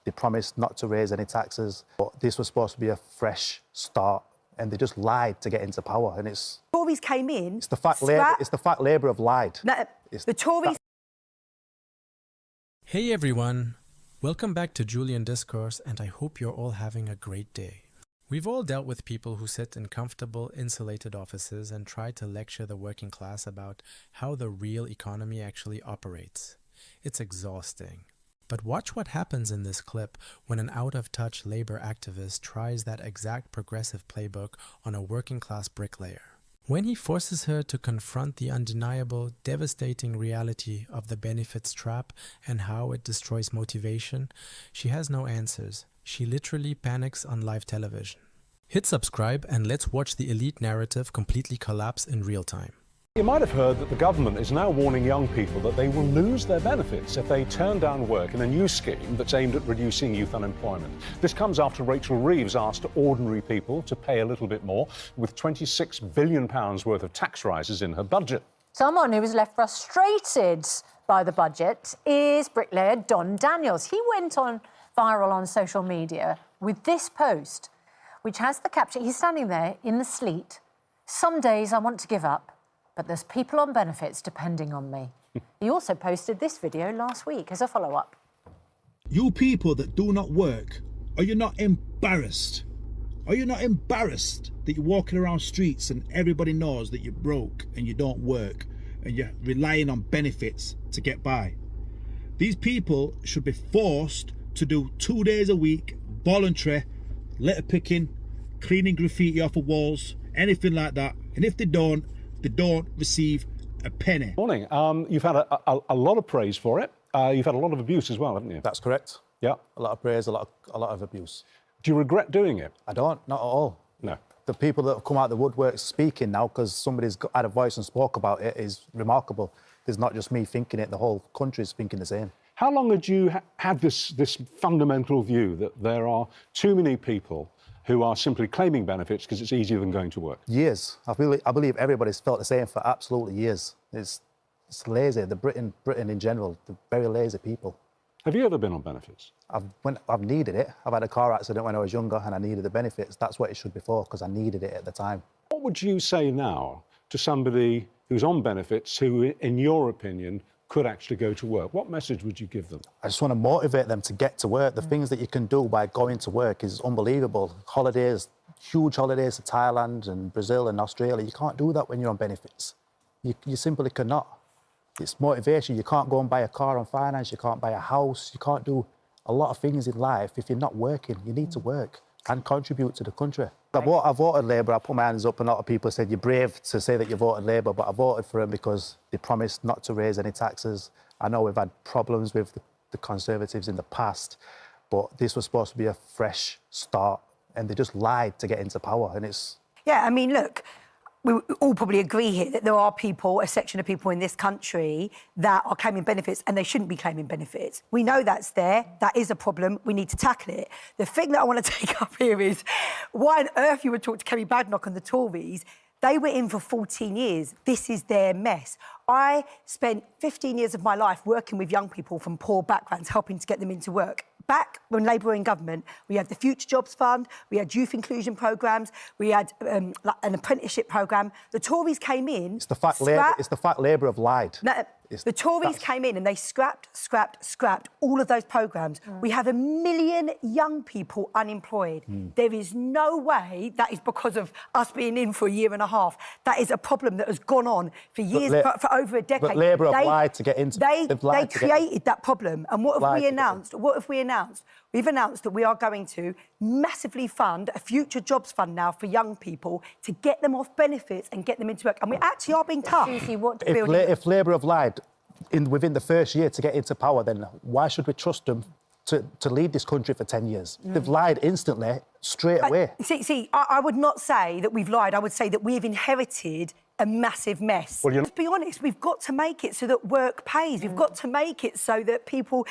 they promised not to raise any taxes, but this was supposed to be a fresh start, and they just lied to get into power. And it's Tories came in. It's the fact Labour have lied. No, the Tories. Hey everyone, welcome back to Julian Discourse, and I hope you're all having a great day. We've all dealt with people who sit in comfortable, insulated offices and try to lecture the working class about how the real economy actually operates. It's exhausting. But watch what happens in this clip when an out-of-touch labor activist tries that exact progressive playbook on a working-class bricklayer. When he forces her to confront the undeniable, devastating reality of the benefits trap and how it destroys motivation, she has no answers. She literally panics on live television. Hit subscribe and let's watch the elite narrative completely collapse in real time. You might have heard that the government is now warning young people that they will lose their benefits if they turn down work in a new scheme that's aimed at reducing youth unemployment. This comes after Rachel Reeves asked ordinary people to pay a little bit more, with £26 billion worth of tax rises in her budget. Someone who was left frustrated by the budget is bricklayer Don Daniels. He went viral on social media with this post, which has the caption. He's standing there in the sleet. "Some days I want to give up, but there's people on benefits depending on me." He also posted this video last week as a follow-up. You people that do not work, are you not embarrassed? Are you not embarrassed that you're walking around streets and everybody knows that you're broke and you don't work and you're relying on benefits to get by? These people should be forced to do 2 days a week, voluntary, litter picking, cleaning graffiti off of walls, anything like that. And if they don't receive a penny. Morning. You've had a lot of praise for it. You've had a lot of abuse as well, haven't you? That's correct. Yeah. A lot of praise, a lot of abuse. Do you regret doing it? I don't, not at all. No. The people that have come out of the woodwork speaking now because somebody's had a voice and spoke about it is remarkable. There's not just me thinking it, the whole country's thinking the same. How long had you had this fundamental view that there are too many people who are simply claiming benefits because it's easier than going to work? Years. I believe everybody's felt the same for absolutely years. It's lazy. Britain in general, they're very lazy people. Have you ever been on benefits? I've needed it. I've had a car accident when I was younger and I needed the benefits. That's what it should be for, because I needed it at the time. What would you say now to somebody who's on benefits who, in your opinion, could actually go to work? What message would you give them? I just want to motivate them to get to work. The things that you can do by going to work is unbelievable. Holidays, huge holidays to Thailand and Brazil and Australia. You can't do that when you're on benefits. You simply cannot. It's motivation. You can't go and buy a car on finance. You can't buy a house. You can't do a lot of things in life if you're not working. You need to work and contribute to the country. I voted Labour. I put my hands up, and a lot of people said you're brave to say that you voted Labour, but I voted for them because they promised not to raise any taxes. I know we've had problems with the Conservatives in the past, but this was supposed to be a fresh start, and they just lied to get into power, and it's... Yeah, I mean, look, we all probably agree here that there are people, a section of people in this country that are claiming benefits and they shouldn't be claiming benefits. We know that's there. That is a problem. We need to tackle it. The thing that I want to take up here is why on earth you would talk to Kerry Badenoch and the Tories. They were in for 14 years. This is their mess. I spent 15 years of my life working with young people from poor backgrounds, helping to get them into work. Back when Labour were in government, we had the Future Jobs Fund, we had youth inclusion programmes, we had an apprenticeship programme. The Tories came in... It's the fact Labour have lied. No, the Tories came in and they scrapped all of those programmes. We have 1 million young people unemployed. There is no way that is because of us being in for a year and a half. That is a problem that has gone on for years, for over a decade. But Labour have lied to get into... They created that problem. And what have we announced? We've announced that we are going to massively fund a future jobs fund now for young people to get them off benefits and get them into work. And we actually are being tough. Susie, if Labour have lied within the first year to get into power, then why should we trust them to lead this country for 10 years? They've lied instantly, straight away. See, I would not say that we've lied. I would say that we've inherited a massive mess. Well, let's be honest, we've got to make it so that work pays. We've got to make it so that people,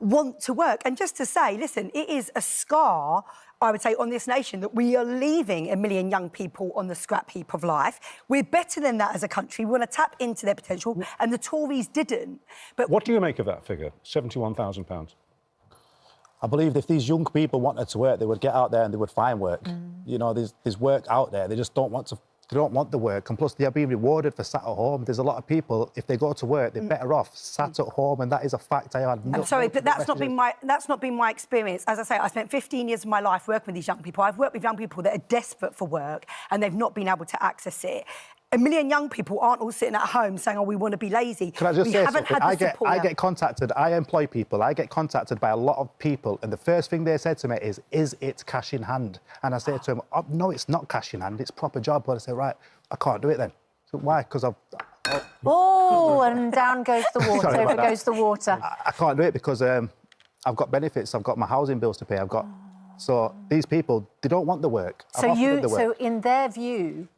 want to work. And just to say, listen, it is a scar, I would say, on this nation that we are leaving 1 million young people on the scrap heap of life. We're better than that as a country. We want to tap into their potential, and the Tories didn't. But what do you make of that figure, £71,000? I believe if these young people wanted to work, they would get out there and they would find work. You know, there's work out there. They just don't want to. They don't want the work, and plus they are being rewarded for sat at home. There's a lot of people, if they go to work, they're better off sat at home, and that is a fact. I'm sorry, but that's not been my experience. As I say, I spent 15 years of my life working with these young people. I've worked with young people that are desperate for work, and they've not been able to access it. A million young people aren't all sitting at home saying, oh, we want to be lazy. Can I just say something? I get contacted, I employ people, I get contacted by a lot of people, and the first thing they said to me is it cash in hand? And I say to them, oh, no, it's not cash in hand, it's proper job. But I say, right, I can't do it then. So why? Because and down goes the water, over goes the water. I can't do it because I've got benefits, I've got my housing bills to pay, I've got... So these people, they don't want the work. So in their view,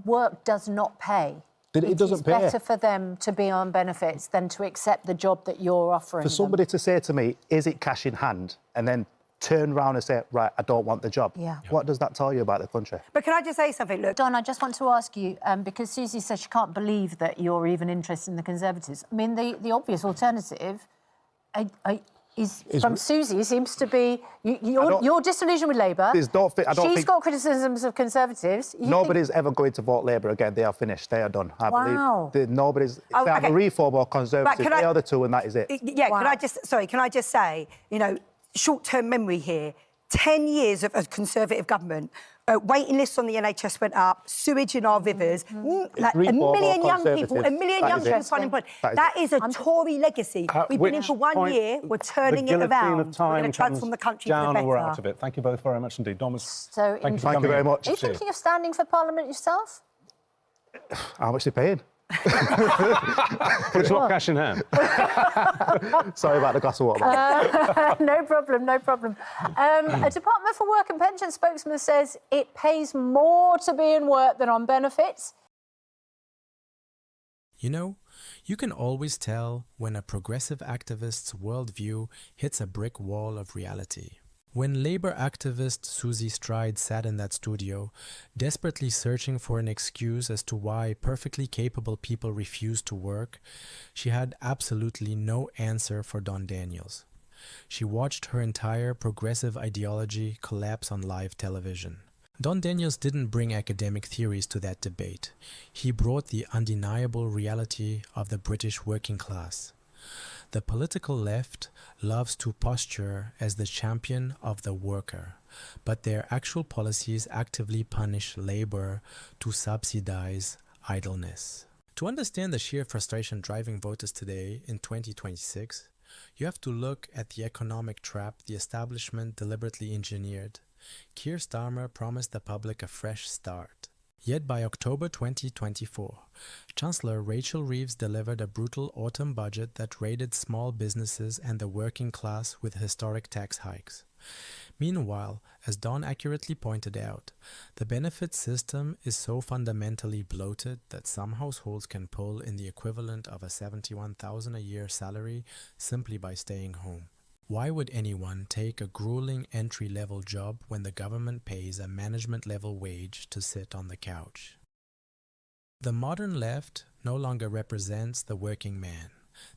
work does not pay. It doesn't pay. It's better for them to be on benefits than to accept the job that you're offering For somebody to say to me, is it cash in hand? And then turn around and say, right, I don't want the job. Yeah. What does that tell you about the country? But can I just say something? Look, Don, I just want to ask you, because Susie says she can't believe that you're even interested in the Conservatives. I mean, the obvious alternative from Susie seems to be you're disillusioned with Labour. She's got criticisms of Conservatives. Nobody's ever going to vote Labour again. They are finished. They are done. I believe. Nobody's. They have a reform or Conservative. They are the two, and that is it. Yeah. Wow. Can I just say, you know, short-term memory here. 10 years of a Conservative government. Waiting lists on the NHS went up, sewage in our rivers, like a million young people unemployed. That is a Tory legacy. We've been in for 1 year, we're turning it around. We're going to transform the country for the better. We're out of it. Thank you both very much indeed. Thomas, so thank you very much. Are you thinking of standing for Parliament yourself? How much are they paying? But it's not cash in hand. Sorry about the glass of water. No problem, no problem. A Department for Work and Pension spokesman says it pays more to be in work than on benefits. You know, you can always tell when a progressive activist's worldview hits a brick wall of reality. When Labour activist Susie Stride sat in that studio, desperately searching for an excuse as to why perfectly capable people refuse to work, she had absolutely no answer for Don Daniels. She watched her entire progressive ideology collapse on live television. Don Daniels didn't bring academic theories to that debate. He brought the undeniable reality of the British working class. The political left loves to posture as the champion of the worker, but their actual policies actively punish labor to subsidize idleness. To understand the sheer frustration driving voters today in 2026, you have to look at the economic trap the establishment deliberately engineered. Keir Starmer promised the public a fresh start. Yet by October 2024, Chancellor Rachel Reeves delivered a brutal autumn budget that raided small businesses and the working class with historic tax hikes. Meanwhile, as Don accurately pointed out, the benefit system is so fundamentally bloated that some households can pull in the equivalent of a $71,000 a year salary simply by staying home. Why would anyone take a grueling entry-level job when the government pays a management-level wage to sit on the couch? The modern left no longer represents the working man.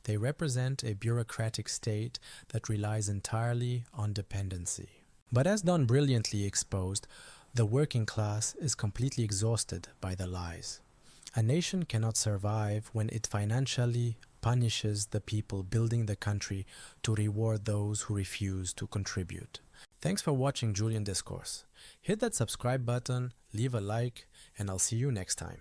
They represent a bureaucratic state that relies entirely on dependency. But as Don brilliantly exposed, the working class is completely exhausted by the lies. A nation cannot survive when it financially punishes the people building the country to reward those who refuse to contribute. Thanks for watching Julian Discourse. Hit that subscribe button, leave a like, and I'll see you next time.